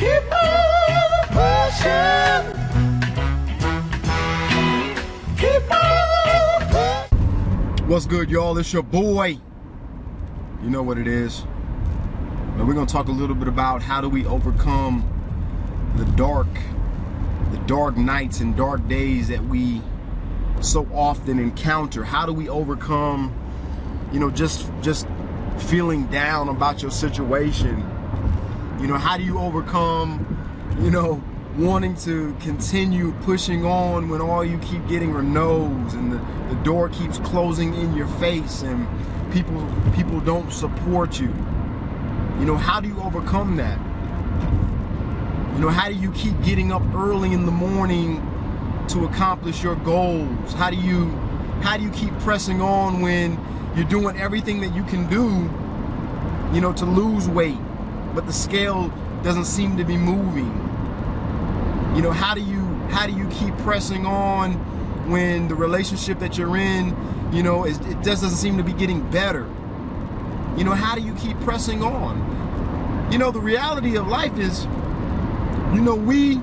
Keep on pushing. Keep on pushing. What's good, y'all? It's your boy. You know what it is. And we're gonna talk a little bit about how do we overcome the dark nights and dark days that we so often encounter. How do we overcome, you know, just feeling down about your situation? You know, how do you overcome, you know, wanting to continue pushing on when all you keep getting are no's and the door keeps closing in your face and people don't support you? You know, how do you overcome that? You know, how do you keep getting up early in the morning to accomplish your goals? How do you keep pressing on when you're doing everything that you can do, you know, to lose weight, but the scale doesn't seem to be moving? You know, how do you keep pressing on when the relationship that you're in, you know, it just doesn't seem to be getting better? You know, how do you keep pressing on? You know, the reality of life is, you know, we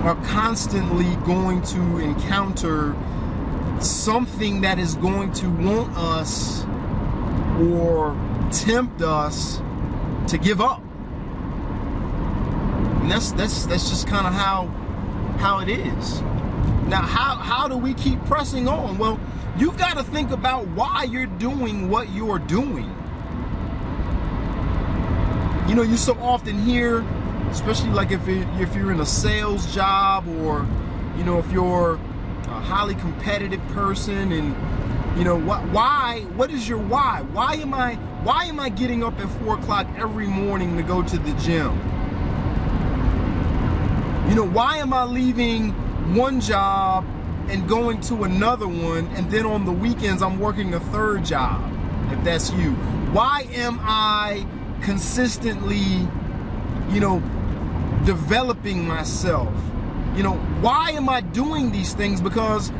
are constantly going to encounter something that is going to want us or tempt us to give up. And that's just kind of how it is. Now, how do we keep pressing on? Well, you've got to think about why you're doing what you're doing. You know, you so often hear, especially like if you're in a sales job, or, you know, if you're a highly competitive person, and, you know, what is your why? Why am I getting up at 4 o'clock every morning to go to the gym? You know, why am I leaving one job and going to another one, and then on the weekends I'm working a third job, if that's you? Why am I consistently, you know, developing myself? You know, why am I doing these things? Because,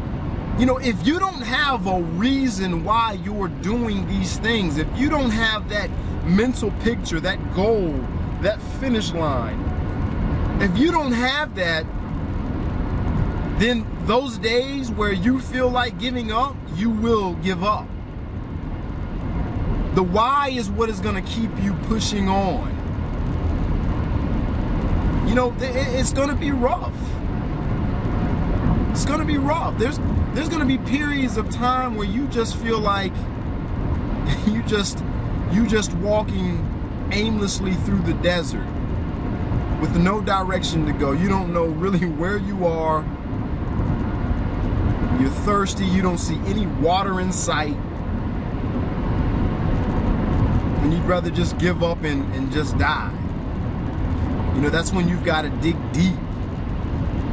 you know, if you don't have a reason why you're doing these things, if you don't have that mental picture, that goal, that finish line, if you don't have that, then those days where you feel like giving up, you will give up. The why is what is going to keep you pushing on. You know, it's going to be rough. It's going to be rough. There's going to be periods of time where you just feel like you just walking aimlessly through the desert with no direction to go. You don't know really where you are. You're thirsty. You don't see any water in sight. And you'd rather just give up and just die. You know, that's when you've got to dig deep.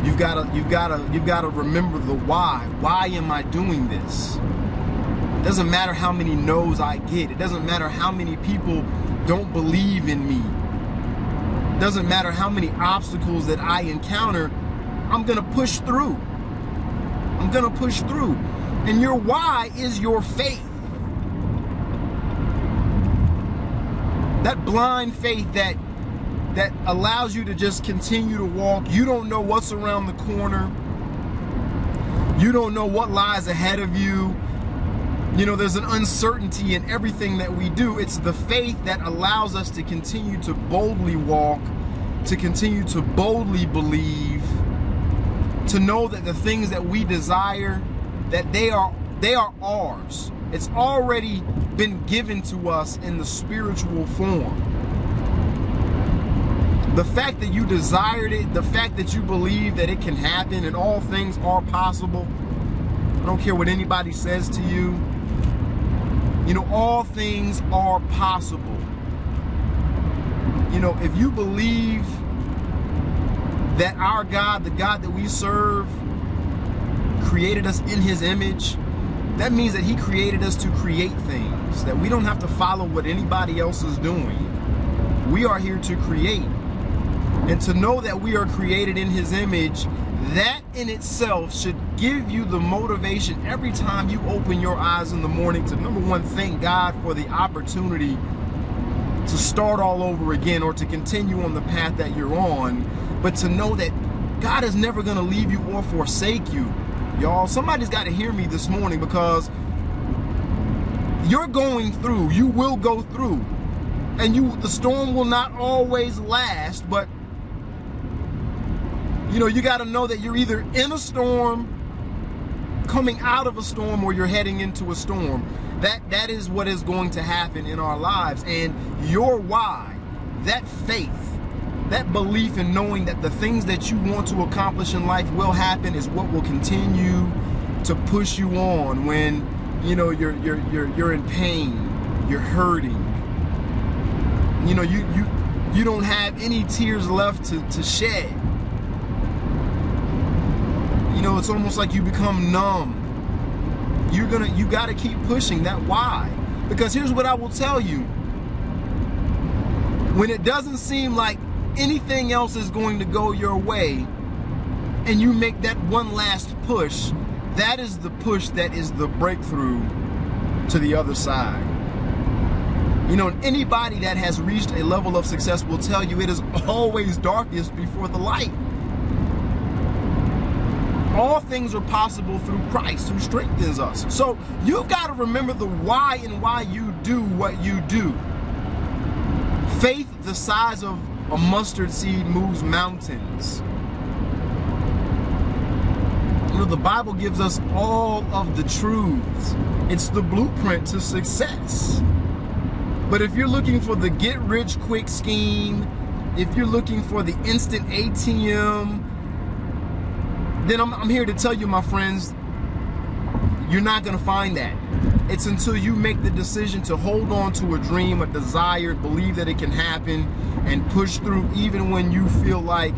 You've got to remember the why. Why am I doing this? It doesn't matter how many no's I get. It doesn't matter how many people don't believe in me. It doesn't matter how many obstacles that I encounter. I'm gonna push through. I'm gonna push through. And your why is your faith. That blind faith that allows you to just continue to walk. You don't know what's around the corner. You don't know what lies ahead of you. You know, there's an uncertainty in everything that we do. It's the faith that allows us to continue to boldly walk, to continue to boldly believe, to know that the things that we desire, that they are ours. It's already been given to us in the spiritual form. The fact that you desired it, the fact that you believe that it can happen and all things are possible. I don't care what anybody says to you. You know, all things are possible. You know, if you believe that our God, the God that we serve, created us in his image, that means that he created us to create things, that we don't have to follow what anybody else is doing. We are here to create. And to know that we are created in his image, that in itself should give you the motivation every time you open your eyes in the morning to, number one, thank God for the opportunity start all over again or to continue on the path that you're on, but to know that God is never going to leave you or forsake you. Y'all, somebody's got to hear me this morning, because you're going through, you will go through, and the storm will not always last, but you know, you got to know that you're either in a storm, coming out of a storm, or you're heading into a storm. That is what is going to happen in our lives. And your why, that faith, that belief in knowing that the things that you want to accomplish in life will happen, is what will continue to push you on when, you know, you're in pain, you're hurting. You know, you don't have any tears left to shed. You know, it's almost like you become numb. You got to keep pushing that why. Because here's what I will tell you. When it doesn't seem like anything else is going to go your way, and you make that one last push, that is the push that is the breakthrough to the other side. You know, anybody that has reached a level of success will tell you it is always darkest before the light. All things are possible through Christ who strengthens us. So you've got to remember the why and why you do what you do. Faith the size of a mustard seed moves mountains. You know, the Bible gives us all of the truths. It's the blueprint to success. But if you're looking for the get-rich-quick scheme, if you're looking for the instant ATM, then I'm here to tell you, my friends, you're not going to find that. It's until you make the decision to hold on to a dream, a desire, believe that it can happen, and push through even when you feel like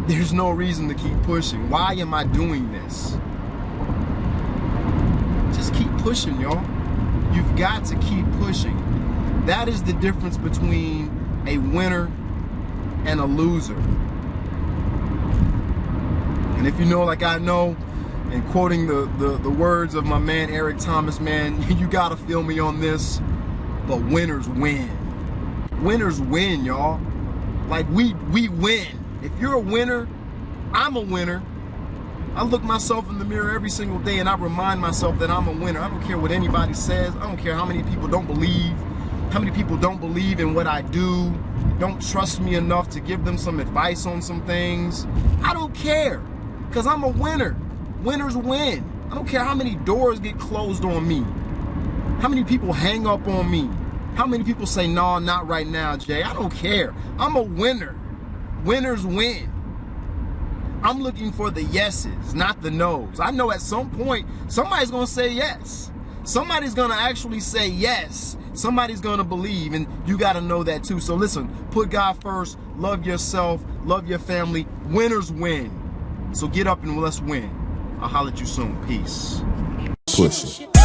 there's no reason to keep pushing. Why am I doing this? Just keep pushing, y'all. You've got to keep pushing. That is the difference between a winner and a loser. And if you know, like I know, and quoting the words of my man Eric Thomas, man, you gotta feel me on this, but winners win. Winners win, y'all. Like, we win. If you're a winner, I'm a winner. I look myself in the mirror every single day and I remind myself that I'm a winner. I don't care what anybody says. I don't care how many people don't believe. How many people don't believe in what I do, don't trust me enough to give them some advice on some things. I don't care, because I'm a winner. Winners win. I don't care how many doors get closed on me, how many people hang up on me, how many people say, no, not right now, Jay. I don't care. I'm a winner. Winners win. I'm looking for the yeses, not the nos. I know at some point, somebody's going to say yes. Somebody's going to actually say yes. Somebody's going to believe, and you got to know that too. So listen, put God first, love yourself, love your family. Winners win. So get up and let's win. I'll holler at you soon. Peace. Push it.